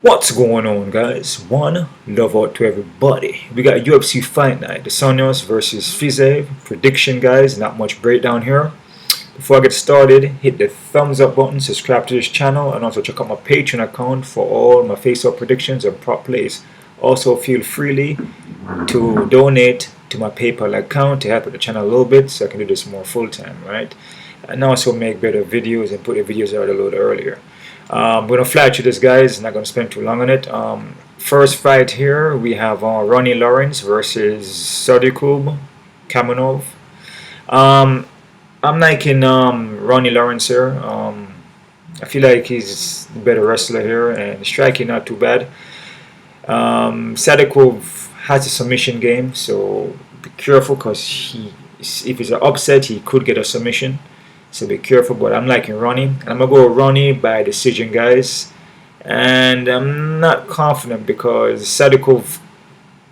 What's going on, guys? One love out to everybody. We got a UFC fight night. Anjos versus Fiziev. Prediction, guys. Not much breakdown here. Before I get started, hit the thumbs up button, subscribe to this channel, and also check out my Patreon account for all my face-off predictions and prop plays. Also, feel freely to donate to my PayPal account to help with the channel a little bit so I can do this more full-time, right? And also make better videos and put the videos out a little earlier. We're going to fly through this, guys. Not going to spend too long on it. First fight here, we have Ronnie Lawrence versus Tsarukyan Kamenov. I'm liking Ronnie Lawrence here. I feel like he's the better wrestler here, and striking not too bad. Tsarukyan has a submission game, so be careful because if it's an upset, he could get a submission. So be careful, but I'm liking Ronnie. And I'm going to go Ronnie by decision, guys. And I'm not confident because Tsarukyan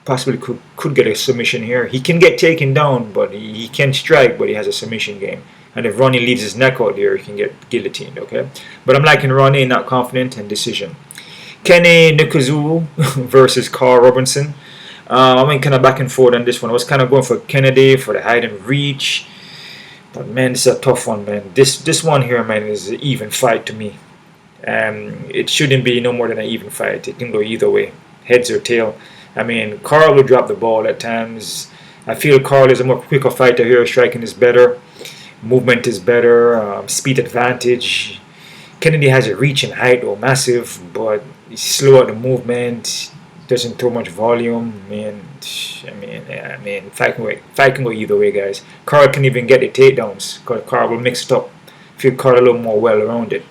possibly could get a submission here. He can get taken down, but he can strike, but he has a submission game. And if Ronnie leaves his neck out there, he can get guillotined, okay? But I'm liking Ronnie, not confident, and decision. Kenny Nikuzu versus Karl Roberson. I went kind of back and forth on this one. I was kind of going for Kennedy for the height and reach. But man, this is a tough one, man. This one here, man, is an even fight to me. It shouldn't be no more than an even fight. It can go either way, heads or tail. I mean, Karl will drop the ball at times. I feel Karl is a more quicker fighter here. Striking is better, movement is better, speed advantage. Kennedy has a reach and height, though, massive, but he's slow at the movement. Doesn't throw much volume. I mean, fight can go either way, guys. Karl can even get the takedowns because Karl will mix it up. I feel Karl a little more well-rounded.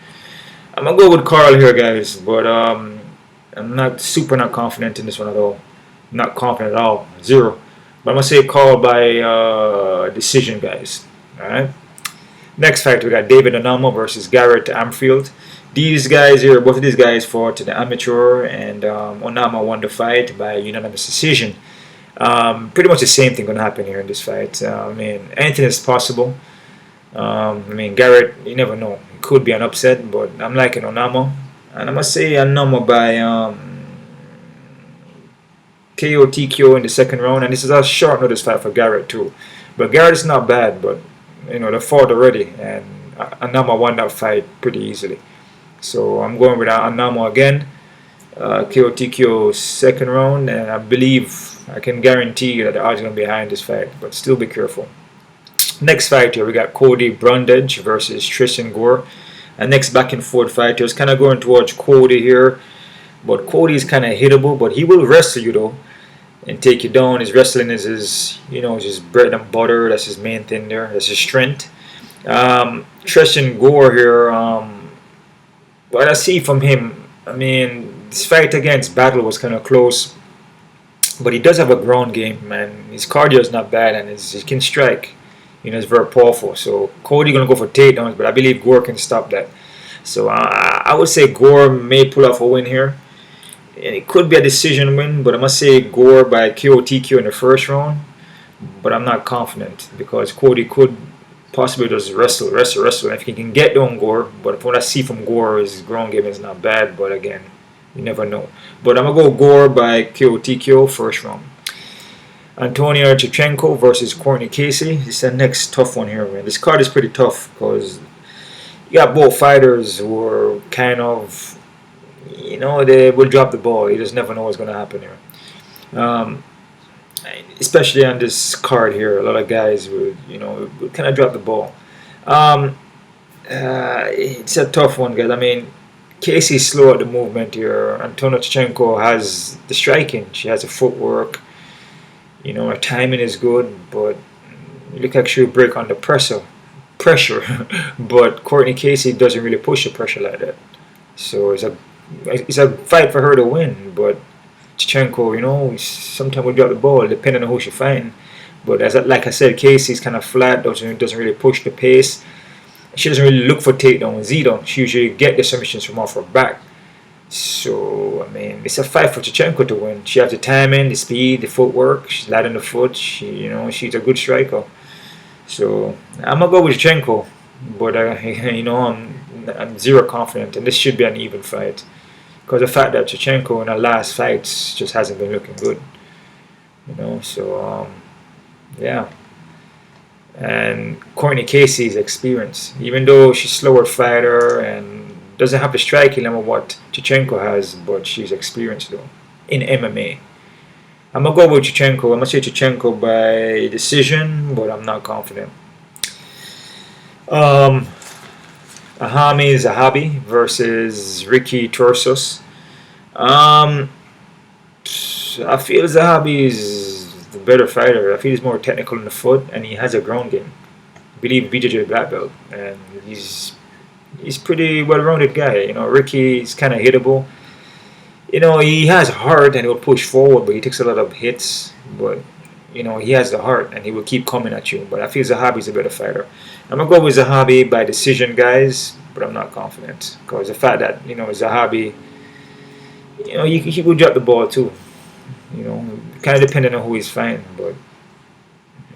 I'm gonna go with Karl here, guys, but I'm not confident in this one at all. Not confident at all, zero. But I'm gonna say Karl by decision, guys. All right. Next fight, we got David Onama versus Gamrot Amfield. These guys here, both of these guys fought to the amateur, and Onama won the fight by unanimous decision. Pretty much the same thing going to happen here in this fight. I mean, anything is possible. I mean, Gamrot, you never know. It could be an upset, but I'm liking Onama. And I'm going to say Onama by KO TKO in the second round. And this is a short notice fight for Gamrot too. But Gamrot is not bad, but, you know, they fought already. And Onama won that fight pretty easily. So I'm going with Onama again. KO TKO second round, and I believe I can guarantee that the odds are going to be high in this fight, but still be careful. Next fight here, we got Cody Brundage versus Tresean Gore. And next back and forth fight here is kind of going towards Cody here, but Cody is kind of hittable, but he will wrestle you though and take you down. His wrestling is his bread and butter. That's his main thing there. That's his strength. Tresean Gore here. What I see from him, I mean, this fight against Battle was kind of close, but he does have a ground game, man. His cardio is not bad, and he can strike. You know, it's very powerful. So Cody gonna go for takedowns, but I believe Gore can stop that. So I would say Gore may pull off a win here. And it could be a decision win, but I must say Gore by KO TKO in the first round. But I'm not confident because Cody could possibly just wrestle. If he can get down Gore, but from what I see from Gore, his ground game is not bad. But again, you never know. But I'm gonna go Gore by KO TKO first round. Antonina Shevchenko versus Courtney Casey. This is the next tough one here, man. This card is pretty tough because you got both fighters who are kind of, you know, they will drop the ball. You just never know what's gonna happen here. Especially on this card here, a lot of guys would, you know, kind of drop the ball. It's a tough one, guys. I mean, Casey's slow at the movement here. Antonina Shevchenko has the striking. She has the footwork. You know, her timing is good, but you look like she'll break under pressure. But Courtney Casey doesn't really push the pressure like that. So it's a fight for her to win, but Chichenko, you know, sometimes will drop the ball depending on who she finds. But like I said, Casey's kind of flat, doesn't really push the pace. She doesn't really look for takedowns either. She usually get the submissions from off her back. So I mean, it's a fight for Chichenko to win. She has the timing, the speed, the footwork. She's light on the foot. She's a good striker. So I'm gonna go with Chichenko, but you know, I'm zero confident, and this should be an even fight. because the fact that Chichenko in her last fights just hasn't been looking good, you know. So yeah. And Courtney Casey's experience, even though she's a slower fighter and doesn't have the striking level what Chichenko has, but she's experienced though in MMA. I'm gonna go with Chichenko. I'm gonna say Chichenko by decision, but I'm not confident. Aiemann Zahabi versus Ricky Torsos. I feel Zahabi is the better fighter. I feel he's more technical in the foot, and he has a ground game. I believe BJJ black belt, and he's pretty well-rounded guy. You know, Ricky is kind of hittable. You know, he has heart and he'll push forward, but he takes a lot of hits. But you know, he has the heart and he will keep coming at you. But I feel Zahabi's a better fighter. I'm gonna go with Zahabi by decision, guys, but I'm not confident because the fact that, you know, Zahabi, you know, he will drop the ball too. You know, kind of depending on who he's fighting. But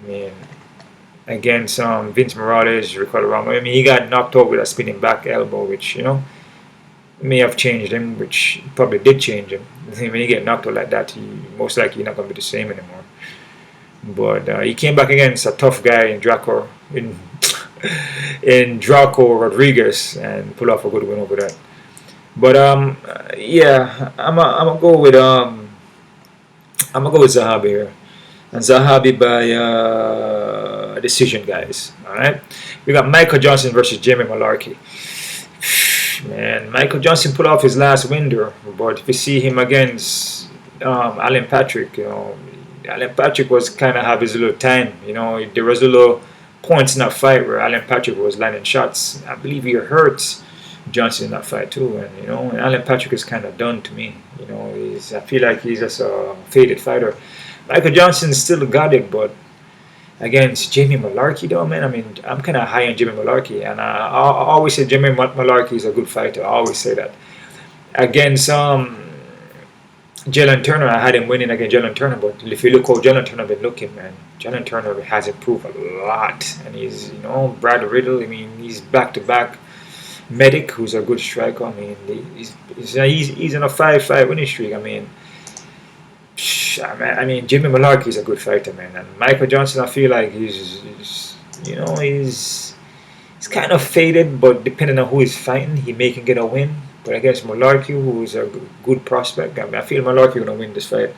I mean, against Vince Morales, Ricardo Ramos, I mean, he got knocked out with a spinning back elbow, which, you know, may have changed him, which probably did change him. When you get knocked out like that, he most likely not going to be the same anymore. But he came back against a tough guy in Draco Rodriguez and pulled off a good win over that. But yeah, I'm gonna go with Zahabi here, and Zahabi by decision, guys. All right, we got Michael Johnson versus Jamie Mullarkey. Man, Michael Johnson put off his last win there, but if you see him against Alan Patrick, you know, Alan Patrick was kind of have his little time. You know, there was a little points in that fight where Alan Patrick was landing shots. I believe he hurt Johnson in that fight too, and you know, and Alan Patrick is kind of done to me. You know, I feel like he's just a faded fighter. Michael Johnson still got it, but against Jamie Mullarkey though, man, I mean, I'm kind of high on Jamie Mullarkey, and I always say Jamie Mullarkey is a good fighter. I always say that. Against Jalen Turner, I had him winning against Jalen Turner, but if you look how Jalen Turner been looking, man, Jalen Turner has improved a lot, and he's, you know, Brad Riddle, I mean, he's back-to-back medic, who's a good striker. I mean, he's in a 5-5 winning streak. I mean, Jimmy Mullarkey is a good fighter, man. And Michael Johnson, I feel like he's you know, he's kind of faded, but depending on who he's fighting, he may can get a win. But against Mullarkey, who is a good prospect, I mean, I feel Mullarkey going to win this fight.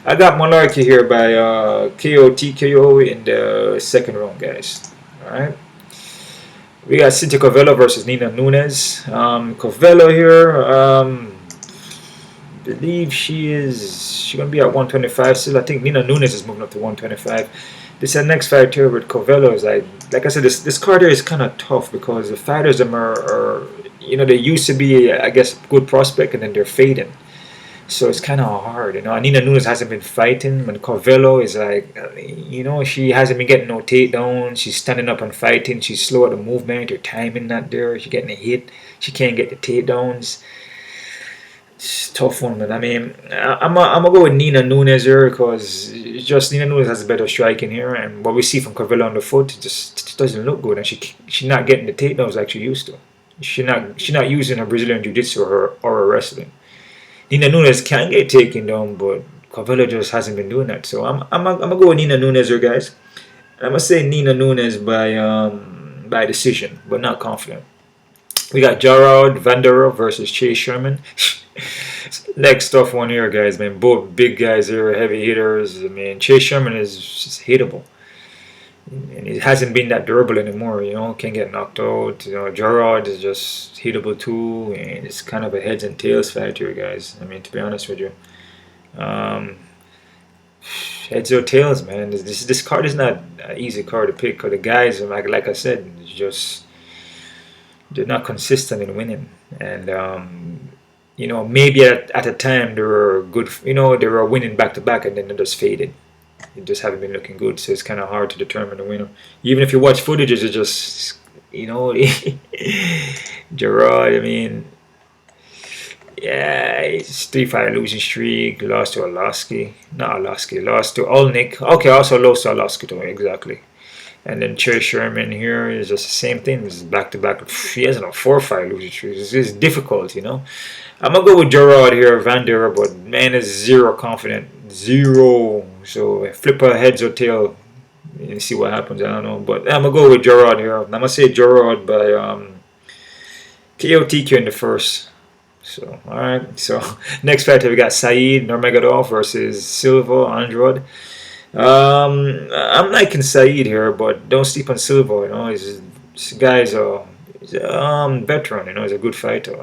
I got Mullarkey here by TKO in the second round, guys. All right. We got Cynthia Covello versus Nina Nunes. Covello here, believe she's gonna be at 125 still. I think Nina Nunes is moving up to 125. This next fight here with Covello is like I said, this card here is kind of tough because the fighters are, you know, they used to be, I guess, good prospect and then they're fading. So it's kind of hard, you know. Nina Nunes hasn't been fighting, and Covello is like, you know, she hasn't been getting no takedowns. She's standing up and fighting. She's slow at the movement. Her timing not there. She's getting a hit. She can't get the takedowns. It's a tough one, man. I mean, I'm gonna go with Nina Nunes here because it's just Nina Nunes has a better striking here, and what we see from Covello on the foot it just doesn't look good, and she's not getting the takedowns like she used to. She's not using her Brazilian Jiu-Jitsu or her wrestling. Nina Nunes can get taken down, but Covello just hasn't been doing that. So I'm gonna go with Nina Nunes here, guys. I'm gonna say Nina Nunes by decision, but not confident. We got Gerald Vanderaa versus Chase Sherman. Next tough one here, guys. Man, both big guys here, heavy hitters. I mean, Chase Sherman is just hittable, and it hasn't been that durable anymore. You know, can get knocked out. You know, Gerald is just hittable too, and it's kind of a heads and tails fight here, guys. I mean, to be honest with you, heads or tails, man. This card is not an easy card to pick. Cause the guys, like I said, it's just they're not consistent in winning, and you know, maybe at a time they were good. You know, they were winning back to back, and then they just faded. They just haven't been looking good, so it's kind of hard to determine the winner. Even if you watch footages, it's just, you know, Gerard, I mean, yeah, it's 3-5 losing streak, lost to lost to Olnick. Okay, also lost to Arlovski too, exactly. And then Chase Sherman here is just the same thing. It's back to back. He has a 4-5 losing streak. It's difficult, you know. I'm gonna go with Gerard here, Vanderaa, but man is zero confident, zero. So flip a heads or tail and see what happens. I don't know, but I'm gonna go with Gerard here. I'm gonna say Gerard by KO TQ in the first. So alright. So next fight we got Saeed Nurmagomedov versus Silva Andrade. I'm liking Saeed here, but don't sleep on Silva. You know, this guy's he's a veteran. You know, he's a good fighter.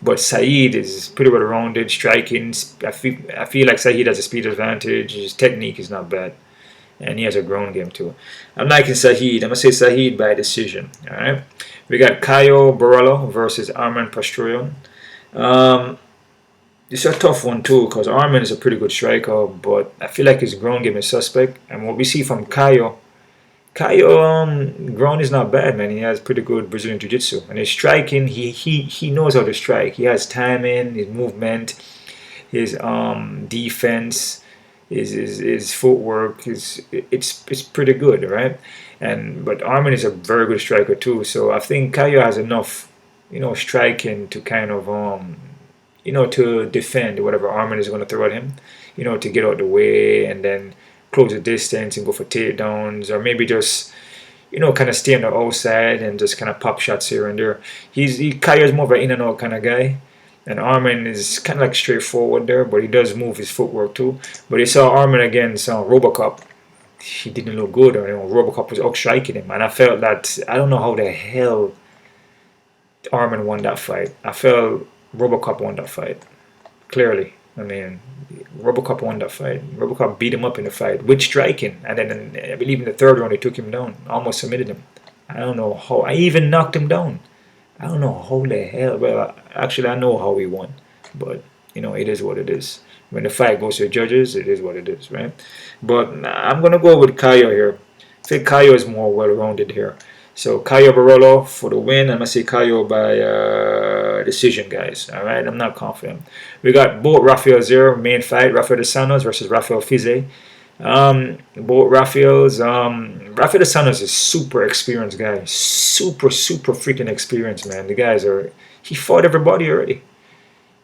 But Saeed is pretty well rounded, striking. I feel like Saeed has a speed advantage. His technique is not bad, and he has a ground game too. I'm liking Saeed. I'm gonna say Saeed by decision. All right. We got Caio Borralho versus Aiemann Zahabi DEC. It's a tough one too, because Aiemann is a pretty good striker, but I feel like his ground game is suspect. And what we see from Caio ground is not bad, man. He has pretty good Brazilian Jiu-Jitsu, and his striking, he knows how to strike. He has timing, his movement, his defense, his footwork. It's pretty good, right? But Aiemann is a very good striker too. So I think Caio has enough, you know, striking to kind of you know, to defend whatever Aiemann is going to throw at him, you know, to get out the way and then close the distance and go for takedowns, or maybe just, you know, kind of stay on the outside and just kind of pop shots here and there. Caio is more of an in and out kind of guy, and Aiemann is kind of like straightforward there, but he does move his footwork too. But you saw Aiemann against Robocop. He didn't look good, or, you know, Robocop was outstriking him, and I felt that, I don't know how the hell Aiemann won that fight. I felt Robocop won that fight, clearly. I mean, Robocop won that fight. Robocop beat him up in the fight with striking, and then I believe in the third round he took him down, almost submitted him. I don't know how. I even knocked him down. I don't know how the hell. Well, actually, I know how he won, but you know, it is what it is. When the fight goes to the judges, it is what it is, right? But I'm gonna go with Caio here. I think Caio is more well-rounded here. So Caio Borralho for the win. I'm gonna say Caio by decision, guys. All right, I'm not confident. We got both Rafael's here, main fight. Rafael dos Anjos versus Rafael Fiziev. Both Rafael's. Rafael dos Anjos is super experienced guy. Super freaking experienced, man. The guys are. He fought everybody already.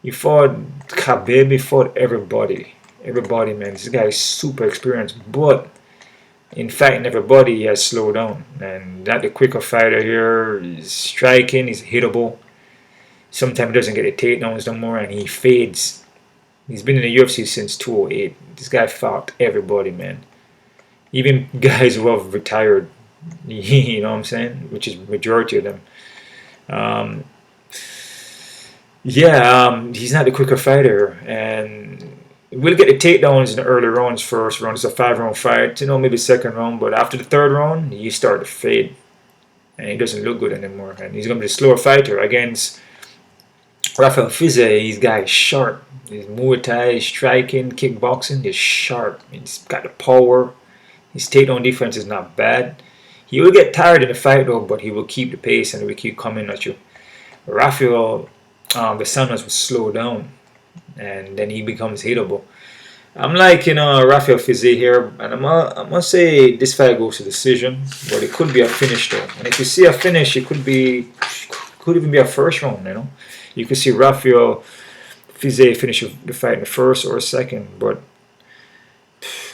He fought Khabib. He fought everybody. Everybody, man. This guy is super experienced, but in fighting everybody, he has slowed down. And not the quicker fighter here. He's striking, he's hittable. Sometimes he doesn't get the takedowns no more, and he fades. He's been in the UFC since 2008. This guy fought everybody, man. Even guys who have retired, you know what I'm saying? Which is majority of them. He's not the quicker fighter, and we'll get the takedowns in the early rounds. First round, it's a 5-round fight, you know, maybe second round, but after the third round, you start to fade, and he doesn't look good anymore. And he's going to be a slower fighter against Rafael Fiziev. His guy is sharp. His Muay Thai, striking, kickboxing is sharp. He's got the power. His takedown defense is not bad. He will get tired in the fight though, but he will keep the pace and he will keep coming at you. Rafael dos Anjos will slow down, and then he becomes hittable. I'm like, you know, Rafael Fiziev here, and I'm gonna say this fight goes to decision, but it could be a finish though. And if you see a finish, it could even be a first round. You know, you could see Rafael Fiziev finish the fight in the first or second, but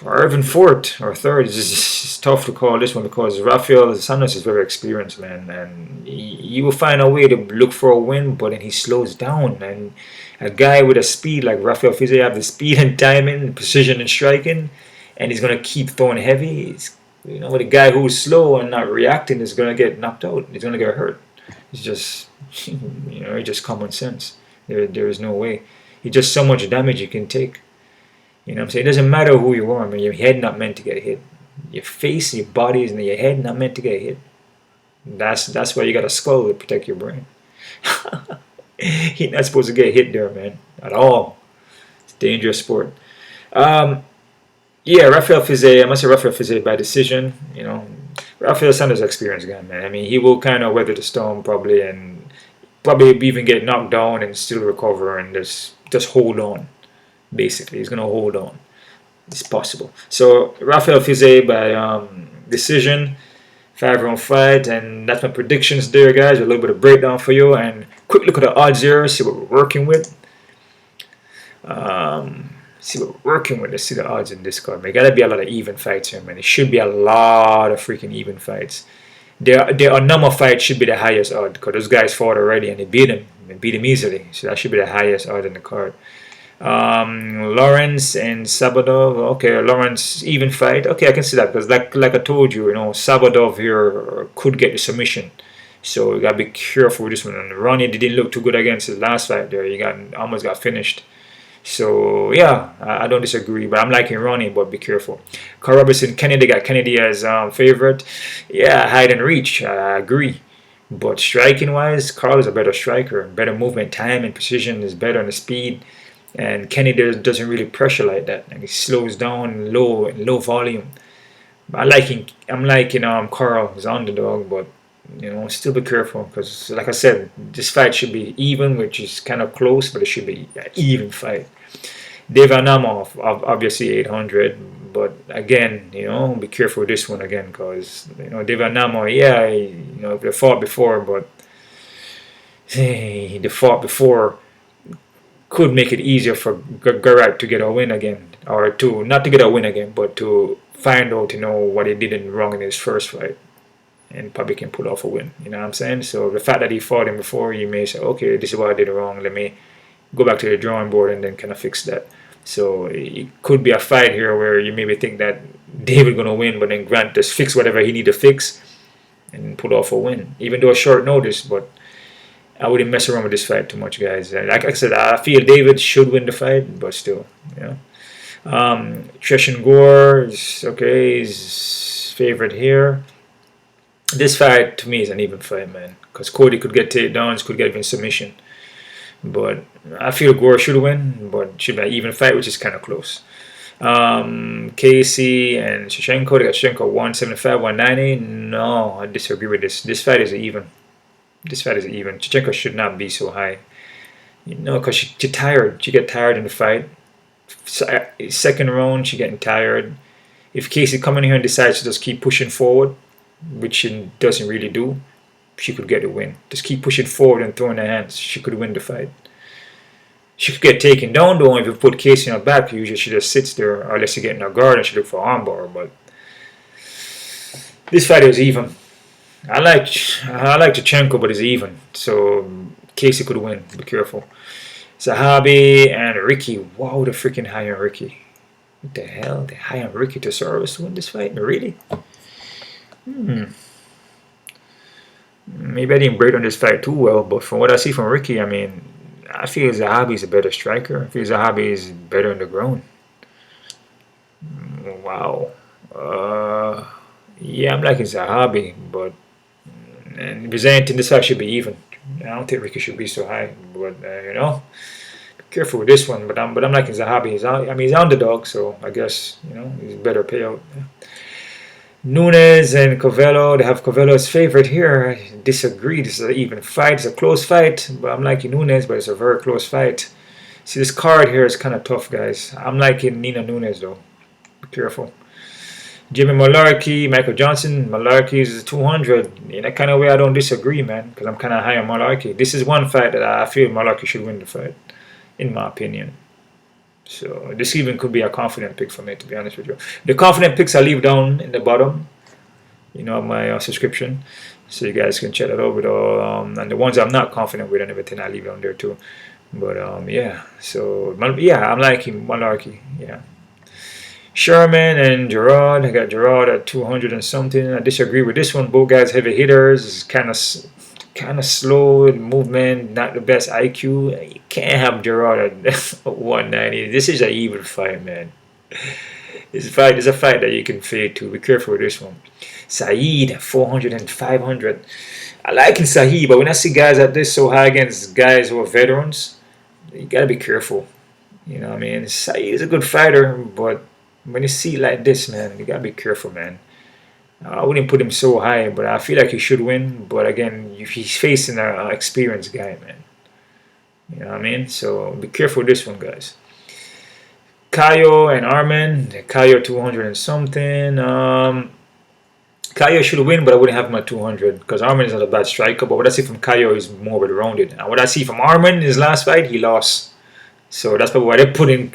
or even fourth or third. It's tough to call this one because Rafael dos Anjos is very experienced, man, and he will find a way to look for a win, but then he slows down. And a guy with a speed like Rafael Fiziev have the speed and timing, precision and striking, and he's gonna keep throwing heavy. You know, the guy who's slow and not reacting is gonna get knocked out. He's gonna get hurt. It's just, you know, it's just common sense. There is no way. It's just so much damage you can take. You know what I'm saying? It doesn't matter who you are, man. Your head not meant to get hit. Your face, your body, and your head not meant to get hit. That's why you got a skull to protect your brain. He's not supposed to get hit there, man, at all. It's a dangerous sport. Rafael Fiziev. I must say Rafael Fiziev by decision. You know, Rafael dos Anjos is an experienced guy, man. I mean, he will kind of weather the storm probably, and probably even get knocked down and still recover and just hold on. Basically, he's gonna hold on. It's possible. So Rafael Fiziev by decision, 5-round fight, and that's my predictions there, guys. A little bit of breakdown for you, and quick quick look at the odds here, see what we're working with. See what we're working with. Let's see the odds in this card, man. It gotta be a lot of even fights here, man. It should be a lot of freaking even fights. Their number fight should be the highest odd because those guys fought already and they beat him. They beat him easily. So that should be the highest odd in the card. Lawrence and Sabadov. Okay, Lawrence even fight. Okay, I can see that because like I told you, Sabadov here could get the submission. So you gotta be careful with this one. And Ronnie didn't look too good against his last fight there. He almost got finished. So yeah, I don't disagree, but I'm liking Ronnie, but be careful. Karl Roberson, Kennedy got Kennedy as favorite. Yeah, hide and reach. I agree. But striking wise, Karl is a better striker. Better movement, time, and precision is better on the speed. And Kennedy doesn't really pressure like that, and he slows down low volume. I'm liking Karl as underdog, but still be careful because, like I said, this fight should be even, which is kind of close, but it should be an even fight. David Onama, obviously 800, but again, be careful with this one again because David Onama, yeah, they fought before, but the fought before could make it easier for Gamrot to get a win again, or to not to get a win again, but to find out what he did wrong in his first fight. And probably can pull off a win. You know what I'm saying? So the fact that he fought him before, you may say, okay, this is what I did wrong. Let me go back to the drawing board and then kind of fix that. So it could be a fight here where you maybe think that David going to win, but then Grant just fix whatever he need to fix and pull off a win. Even though a short notice, but I wouldn't mess around with this fight too much, guys. Like I said, I feel David should win the fight, but still, Tresean Gore is okay. He's favorite here. This fight, to me, is an even fight, man. Because Cody could get takedowns, could get even submission. But I feel Gore should win, but should be an even fight, which is kind of close. Casey and Chichenko, they got Chichenko 175, 190. No, I disagree with this. This fight is even. This fight is even. Chichenko should not be so high. Because she's tired. She get tired in the fight. Second round, she getting tired. If Casey come in here and decides to just keep pushing forward, which she doesn't really do, she could get the win. Just keep pushing forward and throwing her hands. She could win the fight. She could get taken down though if you put Casey on her back. Usually she just sits there, or unless you get in her guard and she look for armbar. But this fight is even. I like Chichenko, but it's even. So Casey could win. Be careful. Zahabi and Ricky. Wow, the freaking high on Ricky. What the hell? The high on Ricky to service to win this fight? Really? Maybe I didn't break on this fight too well, but from what I see from Ricky, I mean, I feel Zahabi is a better striker. I feel Zahabi is better on the ground. Wow. Yeah, I'm liking Zahabi, but and presenting this fight should be even. I don't think Ricky should be so high, but be careful with this one. But I'm liking Zahabi. He's underdog, so I guess he's a better payout. Nunes and Covello, they have Covello as favorite here. I disagree. This is an even fight. It's a close fight, but I'm liking Nunes, but it's a very close fight. See, this card here is kind of tough, guys. I'm liking Nina Nunes, though. Be careful. Jimmy Mullarkey, Michael Johnson. Mullarkey is 200. In that kind of way, I don't disagree, man, because I'm kind of high on Mullarkey. This is one fight that I feel Mullarkey should win the fight, in my opinion. So this even could be a confident pick for me, to be honest with you. The confident picks I leave down in the bottom, my subscription, so you guys can check that out. With and the ones I'm not confident with and everything, I leave down there too. But yeah, so yeah, I'm liking Mullarkey. Yeah, Sherman and Gerard. I got Gerard at 200 and something. I disagree with this one. Both guys heavy hitters. Kind of slow movement, not the best IQ. You can't have Gerard at 190. This is an even fight, man. This fight is a fight that you can fade to. Be careful with this one. Saeed 400 and 500. I like Saeed, but when I see guys at this so high against guys who are veterans, you gotta be careful. You know what I mean? Saeed is a good fighter, but when you see like this, man, you gotta be careful, man. I wouldn't put him so high, but I feel like he should win. But again, he's facing an experienced guy, man. You know what I mean? So be careful with this one, guys. Caio and Arman. Caio 200 and something. Caio should win, but I wouldn't have him at 200 because Arman is not a bad striker. But what I see from Caio is more well-rounded. And what I see from Arman in his last fight, he lost. So that's probably why they're putting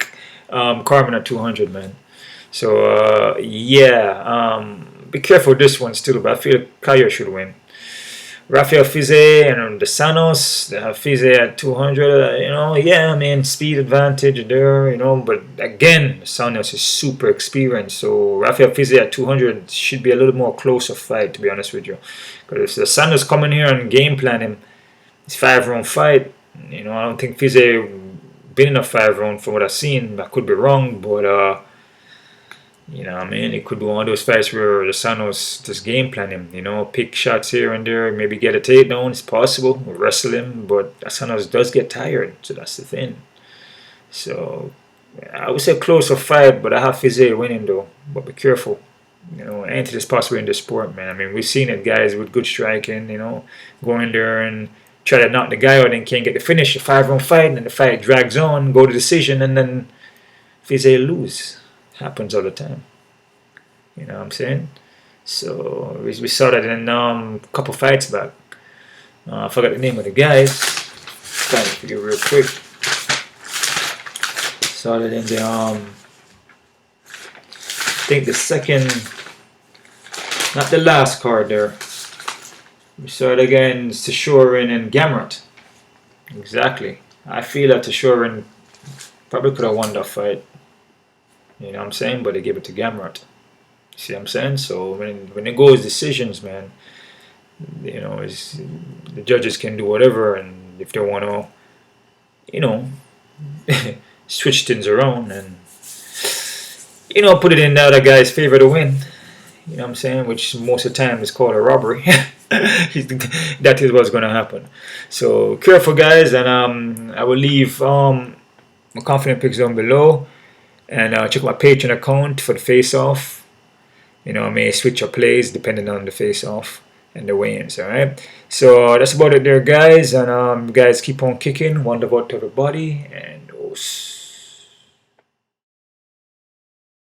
Carmen at 200, man. So, be careful with this one still, but I feel Caio should win. Rafael Fiziev and Dos Fiziev at 200, speed advantage there, but again, Santos is super experienced, so Rafael Fiziev at 200 should be a little more closer fight, to be honest with you. Because if Santos coming here and game plan him, it's 5-round fight, I don't think Fiziev been in a 5-round from what I've seen. I could be wrong, but it could be one of those fights where the Santos just game plan him, pick shots here and there, maybe get a takedown. It's possible, wrestle him, but Santos does get tired, so that's the thing. So I would say closer fight, but I have Fiziev winning though. But be careful, anything is possible in this sport, man. I mean, we've seen it, guys with good striking, go in there and try to knock the guy out and can't get the finish, a 5-round fight, and then the fight drags on, go to decision, and then Fiziev lose. Happens all the time. You know what I'm saying? So we saw that in a couple fights back. I forgot the name of the guys. Trying to figure real quick. Saw that in the I think the second, not the last card there. We saw it against Teixeira and Gamrot. Exactly. I feel that Teixeira probably could have won that fight. You know what I'm saying? But they give it to Gamrot. See what I'm saying? So when it goes decisions, man, the judges can do whatever, and if they want to, switch things around and, put it in the other guy's favor to win. You know what I'm saying? Which most of the time is called a robbery. That is what's going to happen. So careful, guys, and I will leave my confident picks down below. And check my Patreon account for the face-off. I may switch up plays depending on the face-off and the weigh-ins, alright? So that's about it there, guys. And guys, keep on kicking. One love out to everybody. And